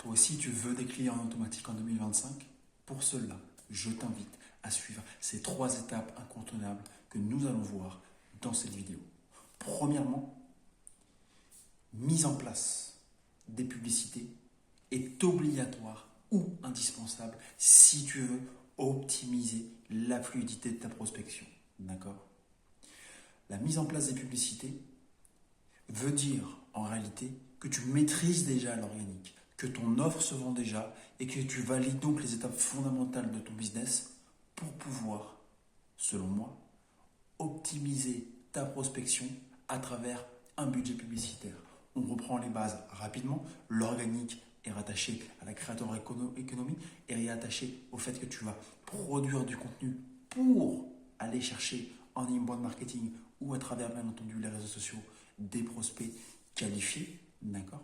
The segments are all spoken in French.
Toi aussi, tu veux des clients automatiques en 2025? Pour cela, je t'invite à suivre ces 3 étapes incontournables que nous allons voir dans cette vidéo. Premièrement, mise en place des publicités est obligatoire ou indispensable si tu veux optimiser la fluidité de ta prospection. D'accord? La mise en place des publicités veut dire en réalité que tu maîtrises déjà l'organique, que ton offre se vend déjà et que tu valides donc les étapes fondamentales de ton business pour pouvoir, selon moi, optimiser ta prospection à travers un budget publicitaire. On reprend les bases rapidement. L'organique est rattaché à la créateur économie et est attaché au fait que tu vas produire du contenu pour aller chercher en inbound marketing ou à travers bien entendu les réseaux sociaux des prospects qualifiés, d'accord?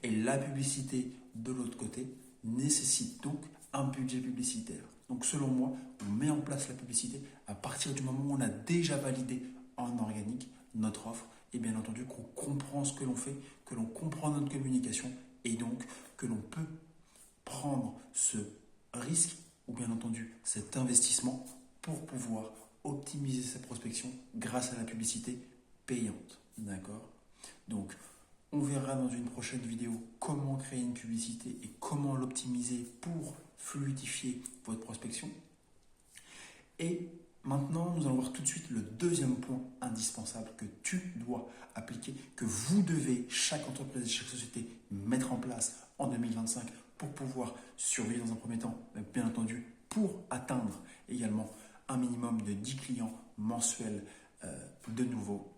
Et la publicité de l'autre côté nécessite donc un budget publicitaire. Donc selon moi, on met en place la publicité à partir du moment où on a déjà validé en organique notre offre et bien entendu qu'on comprend ce que l'on fait, que l'on comprend notre communication et donc que l'on peut prendre ce risque ou bien entendu cet investissement pour pouvoir optimiser sa prospection grâce à la publicité payante. D'accord? Donc, on verra dans une prochaine vidéo comment créer une publicité et comment l'optimiser pour fluidifier votre prospection. Et maintenant, nous allons voir tout de suite le deuxième point indispensable que tu dois appliquer, que vous devez, chaque entreprise, chaque société, mettre en place en 2025 pour pouvoir survivre dans un premier temps, mais bien entendu, pour atteindre également un minimum de 10 clients mensuels de nouveaux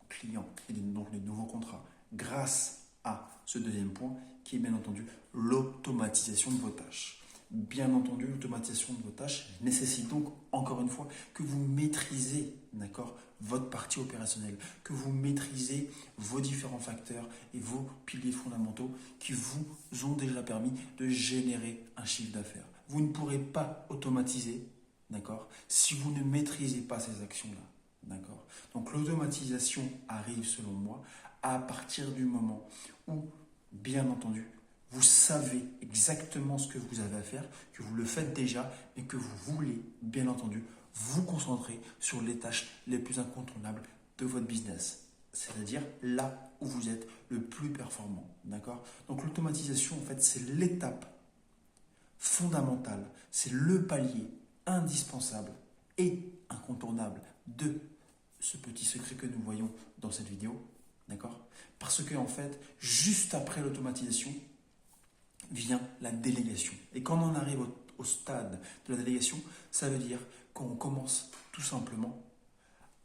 clients et donc de nouveaux contrats grâce à ce deuxième point qui est bien entendu l'automatisation de vos tâches. Bien entendu, l'automatisation de vos tâches nécessite donc, encore une fois, que vous maîtrisez, d'accord, votre partie opérationnelle, que vous maîtrisez vos différents facteurs et vos piliers fondamentaux qui vous ont déjà permis de générer un chiffre d'affaires. Vous ne pourrez pas automatiser, d'accord, si vous ne maîtrisez pas ces actions-là. D'accord. Donc l'automatisation arrive selon moi à partir du moment où, bien entendu, vous savez exactement ce que vous avez à faire, que vous le faites déjà et que vous voulez, bien entendu, vous concentrer sur les tâches les plus incontournables de votre business. C'est-à-dire là où vous êtes le plus performant. D'accord? Donc l'automatisation, en fait, c'est l'étape fondamentale, c'est le palier indispensable et incontournable de ce petit secret que nous voyons dans cette vidéo, d'accord? Parce que en fait, juste après l'automatisation, vient la délégation. Et quand on arrive au stade de la délégation, ça veut dire qu'on commence tout simplement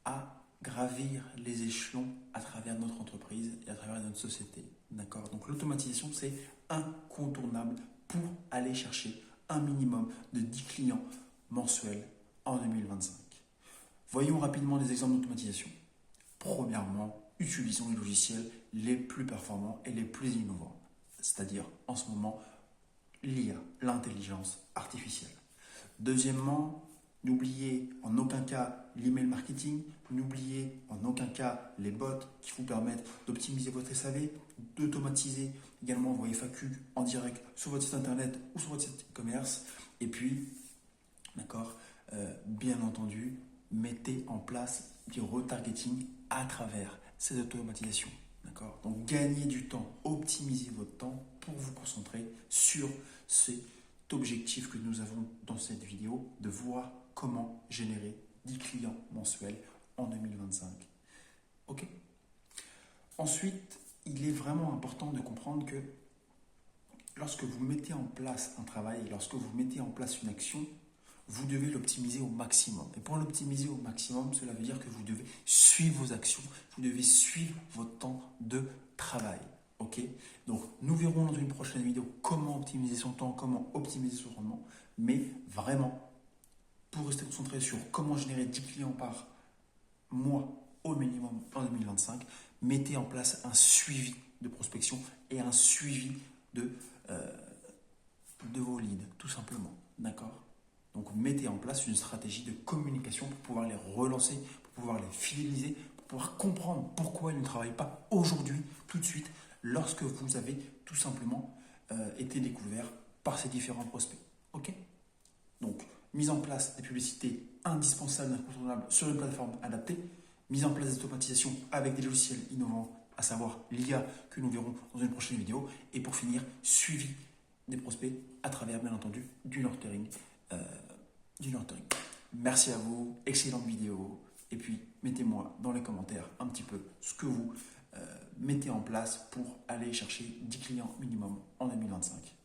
à gravir les échelons à travers notre entreprise et à travers notre société, d'accord? Donc l'automatisation, c'est incontournable pour aller chercher un minimum de 10 clients mensuels en 2025. Voyons rapidement des exemples d'automatisation. Premièrement, utilisons les logiciels les plus performants et les plus innovants, c'est-à-dire en ce moment l'IA, l'intelligence artificielle. Deuxièmement, n'oubliez en aucun cas l'email marketing, n'oubliez en aucun cas les bots qui vous permettent d'optimiser votre SAV, d'automatiser également vos FAQ en direct sur votre site internet ou sur votre site e-commerce. Et puis, d'accord, bien entendu, mettez en place du retargeting à travers ces automatisations. D'accord? Donc, gagnez du temps, optimisez votre temps pour vous concentrer sur cet objectif que nous avons dans cette vidéo de voir comment générer 10 clients mensuels en 2025. Ok? Ensuite, il est vraiment important de comprendre que lorsque vous mettez en place un travail, lorsque vous mettez en place une action, vous devez l'optimiser au maximum. Et pour l'optimiser au maximum, cela veut dire que vous devez suivre vos actions, vous devez suivre votre temps de travail. Ok? Donc, nous verrons dans une prochaine vidéo comment optimiser son temps, comment optimiser son rendement. Mais vraiment, pour rester concentré sur comment générer 10 clients par mois au minimum en 2025, mettez en place un suivi de prospection et un suivi de vos leads, tout simplement. D'accord? Donc, mettez en place une stratégie de communication pour pouvoir les relancer, pour pouvoir les fidéliser, pour pouvoir comprendre pourquoi ils ne travaillent pas aujourd'hui, tout de suite, lorsque vous avez tout simplement été découverts par ces différents prospects. Ok? Donc, mise en place des publicités indispensables, incontournables sur une plateforme adaptée, mise en place des automatisations avec des logiciels innovants, à savoir l'IA que nous verrons dans une prochaine vidéo, et pour finir, suivi des prospects à travers, bien entendu, du nurturing. Merci à vous, excellente vidéo, et puis mettez-moi dans les commentaires un petit peu ce que vous mettez en place pour aller chercher 10 clients minimum en 2025.